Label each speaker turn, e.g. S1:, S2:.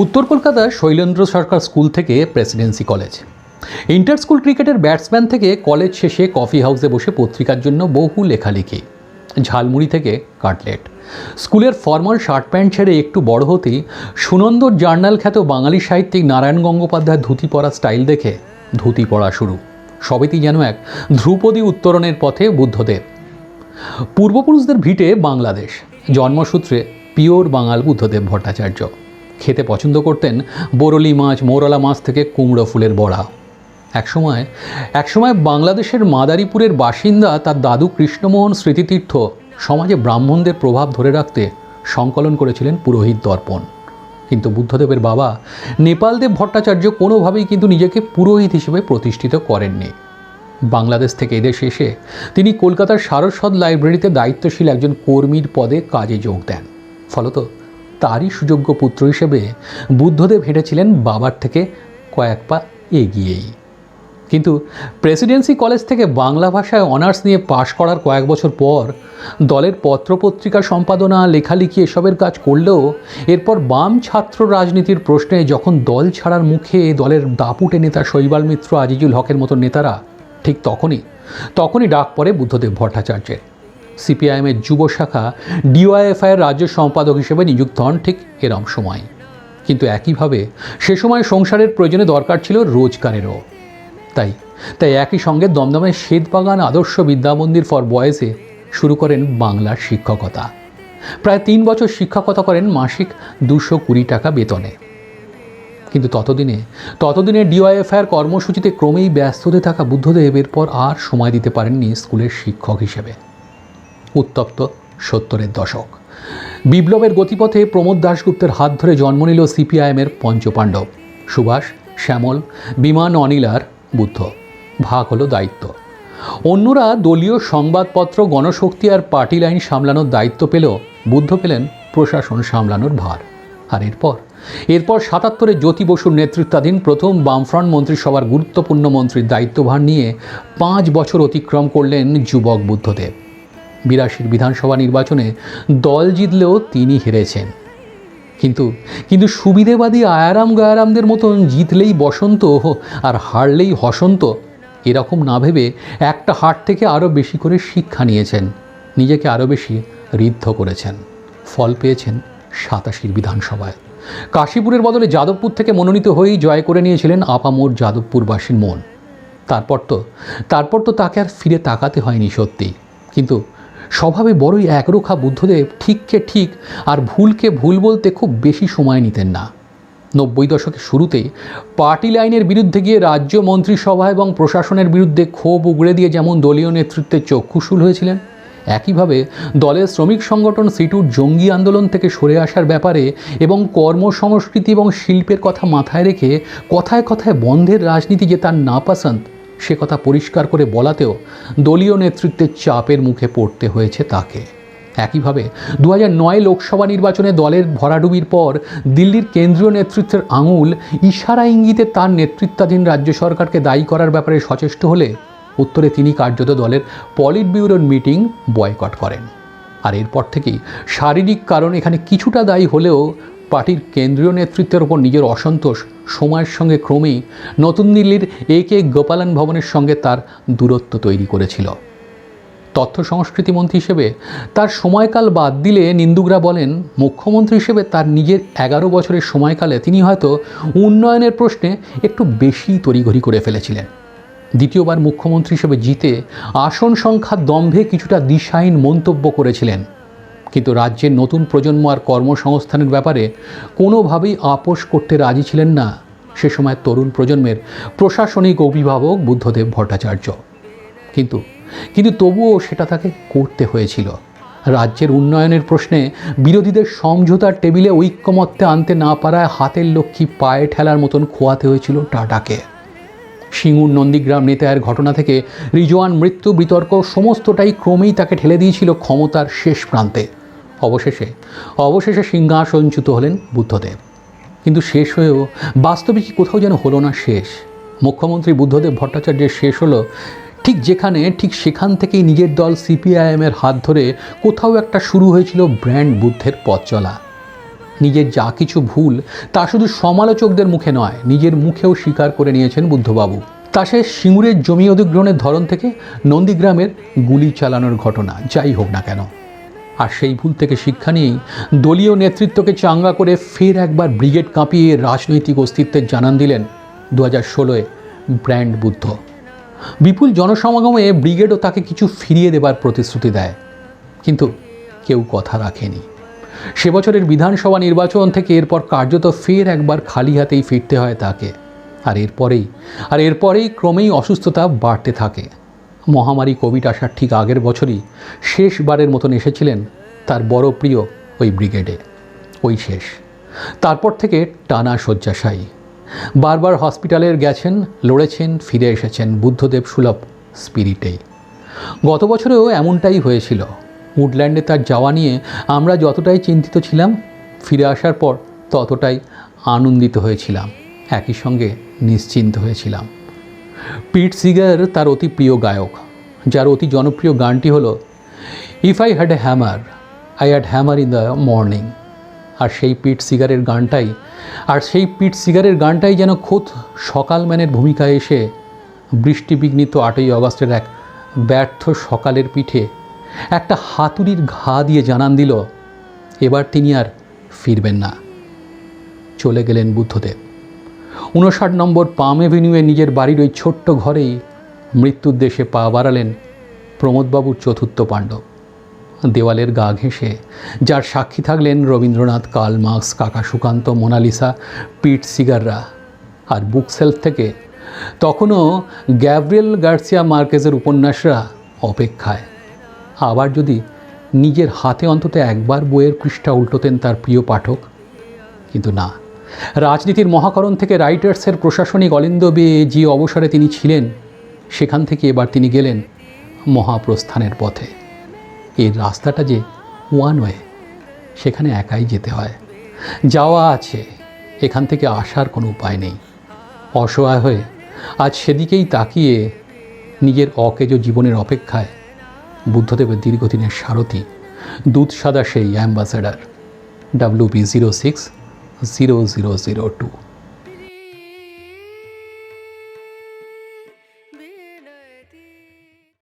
S1: উত্তর কলকাতার শৈলেন্দ্র সরকার স্কুল থেকে প্রেসিডেন্সি কলেজ, ইন্টার স্কুল ক্রিকেটের ব্যাটসম্যান থেকে কলেজ শেষে কফি হাউসে বসে পত্রিকার জন্য বহু লেখালেখি, ঝালমুড়ি থেকে কাটলেট, স্কুলের ফর্মাল শার্ট প্যান্ট ছেড়ে একটু বড় হতেই সুনন্দর জার্নাল খ্যাত বাঙালি সাহিত্যিক নারায়ণ গঙ্গোপাধ্যায় ধুতি পরা স্টাইল দেখে ধুতি পরা শুরু। সবেতেই যেন এক ধ্রুপদী উত্তরণের পথে বুদ্ধদেব। পূর্বপুরুষদের ভিটে বাংলাদেশ, জন্মসূত্রে পিওর বাঙাল বুদ্ধদেব ভট্টাচার্য। খেতে পছন্দ করতেন বরলি মাছ, মৌরলা মাছ থেকে কুমড়ো ফুলের বড়া। একসময় বাংলাদেশের মাদারীপুরের বাসিন্দা তার দাদু কৃষ্ণমোহন স্মৃতিতীর্থ সমাজে ব্রাহ্মণদের প্রভাব ধরে রাখতে সংকলন করেছিলেন পুরোহিত দর্পণ। কিন্তু বুদ্ধদেবের বাবা নেপালদেব ভট্টাচার্য কোনোভাবেই কিন্তু নিজেকে পুরোহিত হিসেবে প্রতিষ্ঠিত করেননি। বাংলাদেশ থেকে এদেশে এসে তিনি কলকাতার সারস্বত লাইব্রেরিতে দায়িত্বশীল একজন কর্মীর পদে কাজে যোগ দেন। ফলত তারই সুযোগ্য পুত্র হিসেবে বুদ্ধদেব হেঁটেছিলেন বাবার থেকে কয়েক পা এগিয়েই। কিন্তু প্রেসিডেন্সি কলেজ থেকে বাংলা ভাষায় অনার্স নিয়ে পাশ করার কয়েক বছর পর দলের পত্রপত্রিকা সম্পাদনা, লেখালেখি এসবের কাজ করলেও এরপর বাম ছাত্র রাজনীতির প্রশ্নে যখন দল ছাড়ার মুখে দলের দাপুটে নেতা শৈবাল মিত্র, আজিজুল হকের মতো নেতারা, ঠিক তখনই ডাক পড়ে বুদ্ধদেব ভট্টাচার্যের। সিপিআইএমের যুব শাখা ডিওয়াইএফআইয়ের রাজ্য সম্পাদক হিসেবে নিযুক্ত হন ঠিক এরম সময়। কিন্তু একইভাবে সে সময় সংসারের প্রয়োজনে দরকার ছিল রোজগারেরও। তাই একই সঙ্গে দমদমের শ্বেতবাগান আদর্শ বিদ্যামন্দির ফর বয়েজে শুরু করেন বাংলার শিক্ষকতা। প্রায় 3 বছর শিক্ষকতা করেন মাসিক 220 টাকা বেতনে। কিন্তু ততদিনে ডিওয়াইএফআইয়ের কর্মসূচিতে ক্রমেই ব্যস্ত হতে থাকা বুদ্ধদেব এরপর আর সময় দিতে পারেননি স্কুলের শিক্ষক হিসেবে। উত্তপ্ত 70-এর দশক, বিপ্লবের গতিপথে প্রমোদ দাশগুপ্তের হাত ধরে জন্ম নিল সিপিআইএমের পঞ্চপাণ্ডব, সুভাষ, শ্যামল, বিমান, অনিল আর বুদ্ধ। ভাগ হলো দায়িত্ব। অন্যরা দলীয় সংবাদপত্র, গণশক্তি আর পার্টি লাইন সামলানোর দায়িত্ব পেলেও বুদ্ধ পেলেন প্রশাসন সামলানোর ভার। আর এরপর 77-এ জ্যোতি বসুর নেতৃত্বাধীন প্রথম বামফ্রন্ট মন্ত্রিসভার গুরুত্বপূর্ণ মন্ত্রীর দায়িত্বভার নিয়ে 5 বছর অতিক্রম করলেন যুবক বুদ্ধদেব। 82 বিধানসভা নির্বাচনে দল জিতলেও তিনি হেরেছেন। কিন্তু সুবিধেবাদী আয়ারাম গায়ারামদের মতন জিতলেই বসন্ত আর হারলেই হসন্ত, এরকম না ভেবে একটা হার থেকে আরও বেশি করে শিক্ষা নিয়েছেন, নিজেকে আরও বেশি ঋদ্ধ করেছেন। ফল পেয়েছেন 87 বিধানসভায়। কাশীপুরের বদলে যাদবপুর থেকে মনোনীত হয়েই জয় করে নিয়েছিলেন আপামোর যাদবপুরবাসীর মন। তারপর তো তাকে আর ফিরে তাকাতে হয়নি সত্যি। কিন্তু স্বভাবে বড়ই একরোখা বুদ্ধদেব ঠিককে ঠিক আর ভুলকে ভুল বলতে খুব বেশি সময় নিতেন না। 90 দশকের শুরুতেই পার্টি লাইনের বিরুদ্ধে গিয়ে রাজ্য মন্ত্রিসভা এবং প্রশাসনের বিরুদ্ধে ক্ষোভ উগড়ে দিয়ে যেমন দলীয় নেতৃত্বের চক্ষুশূল হয়েছিলেন, একইভাবে দলের শ্রমিক সংগঠন সিটুর জঙ্গি আন্দোলন থেকে সরে আসার ব্যাপারে এবং কর্মসংস্কৃতি এবং শিল্পের কথা মাথায় রেখে কথায় কথায় বন্ধের রাজনীতি যে তার নাপসন্দ, সে কথা পরিষ্কার করে বলাতেও দলীয় নেতৃত্বের চাপের মুখে পড়তে হয়েছে তাকে। একইভাবে 2009 লোকসভা নির্বাচনে দলের ভরাডুবির পর দিল্লির কেন্দ্রীয় নেতৃত্বের আঙুল ইশারা ইঙ্গিতে তার নেতৃত্বাধীন রাজ্য সরকারকে দায়ী করার ব্যাপারে সচেষ্ট হলে উত্তরে তিনি কার্যত দলের পলিট ব্যুরোর মিটিং বয়কট করেন। আর এরপর থেকেই শারীরিক কারণ এখানে কিছুটা দায়ী হলেও পার্টির কেন্দ্রীয় নেতৃত্বের ওপর নিজের অসন্তোষ সময়ের সঙ্গে ক্রমেই নতুন দিল্লির AK গোপালন ভবনের সঙ্গে তার দূরত্ব তৈরি করেছিল। তথ্য সংস্কৃতি মন্ত্রী হিসেবে তার সময়কাল বাদ দিলে নিন্দুকরা বলেন, মুখ্যমন্ত্রী হিসেবে তার নিজের 11 বছরের সময়কালে তিনি হয়তো উন্নয়নের প্রশ্নে একটু বেশি তড়িঘড়ি করে ফেলেছিলেন। দ্বিতীয়বার মুখ্যমন্ত্রী হিসেবে জিতে আসন সংখ্যার দম্ভে কিছুটা দিশাহীন মন্তব্য করেছিলেন। কিন্তু রাজ্যের নতুন প্রজন্ম আর কর্মসংস্থানের ব্যাপারে কোনোভাবেই আপোষ করতে রাজি ছিলেন না সে সময় তরুণ প্রজন্মের প্রশাসনিক অভিভাবক বুদ্ধদেব ভট্টাচার্য। কিন্তু তবুও সেটা তাকে করতে হয়েছিল। রাজ্যের উন্নয়নের প্রশ্নে বিরোধীদের সমঝোতার টেবিলে ঐক্যমত্যে আনতে না পারায় হাতের লক্ষ্মী পায়ে ঠেলার মতন খোয়াতে হয়েছিল টাটাকে। সিঙ্গুর নন্দীগ্রাম নেতায়ের ঘটনা থেকে রিজওয়ান মৃত্যু বিতর্ক সমস্তটাই ক্রমেই তাকে ঠেলে দিয়েছিল ক্ষমতার শেষ প্রান্তে। অবশেষে সিংহাসনচ্যুত হলেন বুদ্ধদেব। কিন্তু শেষ হয়েও বাস্তবিক কোথাও যেন হলো না শেষ। মুখ্যমন্ত্রী বুদ্ধদেব ভট্টাচার্যের শেষ হলো ঠিক সেখান থেকেই নিজের দল সিপিআইএমের হাত ধরে কোথাও একটা শুরু হয়েছিল ব্র্যান্ড বুদ্ধের পথ চলা। নিজের যা কিছু ভুল তা শুধু সমালোচকদের মুখে নয়, নিজের মুখেও স্বীকার করে নিয়েছেন বুদ্ধবাবু। তা সে সিঙ্গুরের জমি অধিগ্রহণের ধরন থেকে নন্দীগ্রামের গুলি চালানোর ঘটনা যাই হোক না কেন। আর সেই ভুল থেকে শিক্ষা নিয়েই দলীয় নেতৃত্বকে চাঙ্গা করে ফের একবার ব্রিগেড কাঁপিয়ে রাজনৈতিক অস্তিত্বের জানান দিলেন 2016 ব্র্যান্ড বুদ্ধ। বিপুল জনসমাগমে ব্রিগেডও তাকে কিছু ফিরিয়ে দেবার প্রতিশ্রুতি দেয়, কিন্তু কেউ কথা রাখেনি। সে বছরের বিধানসভা নির্বাচন থেকে এরপর কার্যত ফের একবার খালি হাতেই ফিরতে হয় তাকে। আর এরপরেই ক্রমেই অসুস্থতা বাড়তে থাকে। মহামারী কোভিড আসার ঠিক আগের বছরই শেষবারের মতন এসেছিলেন তার বড় প্রিয় ওই ব্রিগেডে। ওই শেষ। তারপর থেকে টানা শয্যাশায়ী। বারবার হসপিটালের গেছেন, লড়েছেন, ফিরে এসেছেন বুদ্ধদেব সুলভ স্পিরিটেই। গত বছরেও এমনটাই হয়েছিল। উডল্যান্ডে তার যাওয়া নিয়ে আমরা যতটাই চিন্তিত ছিলাম, ফিরে আসার পর ততটাই আনন্দিত হয়েছিলাম, একই সঙ্গে নিশ্চিন্ত হয়েছিলাম। পিট সিগার তার অতি প্রিয় গায়ক, যার অতি জনপ্রিয় গানটি হলো if I had a hammer I had hammer in the morning. আর সেই পিট সিগারের গানটাই যেন খোদ সকালম্যানের ভূমিকায় এসে বৃষ্টিবিঘ্নিত 8ই অগস্টের এক ব্যর্থ সকালের পিঠে একটা হাতুড়ির ঘা দিয়ে জানান দিল, এবার তিনি আর ফিরবেন না। চলে গেলেন বুদ্ধদেব। 59 নম্বর পাম এভিনিউয়ে নিজের বাড়ির ওই ছোট্ট ঘরেই মৃত্যুর দেশে পা বাড়ালেন প্রমোদবাবুর চতুর্থ পাণ্ডব। দেওয়ালের গা ঘেঁষে যার সাক্ষী থাকলেন রবীন্দ্রনাথ, কার্ল মার্কস, কাকা সুকান্ত, মোনালিসা, পিট সিগাররা। আর বুক সেলফ থেকে তখনও গ্যাব্রিয়েল গার্সিয়া মার্কেজের উপন্যাসরা অপেক্ষায়। আবার যদি নিজের হাতে অন্তত একবার বইয়ের পৃষ্ঠা উল্টোতেন তার প্রিয় পাঠক। কিন্তু না, রাজনীতির মহাকরণ থেকে রাইটার্সের প্রশাসনিক অলিন্দ বেয়ে যে অবসরে তিনি ছিলেন, সেখান থেকে এবার তিনি গেলেন মহাপ্রস্থানের পথে। এই রাস্তাটা যে ওয়ান ওয়ে, সেখানে একাই যেতে হয়। যাওয়া আছে, এখান থেকে আসার কোনো উপায় নেই। অসহায় হয়ে আজ সেদিকেই তাকিয়ে নিজের অকেজো জীবনের অপেক্ষায় বুদ্ধদেবের দীর্ঘদিনের সারথি, দুধ সাদা সেই অ্যাম্বাসেডার WB 06 0002।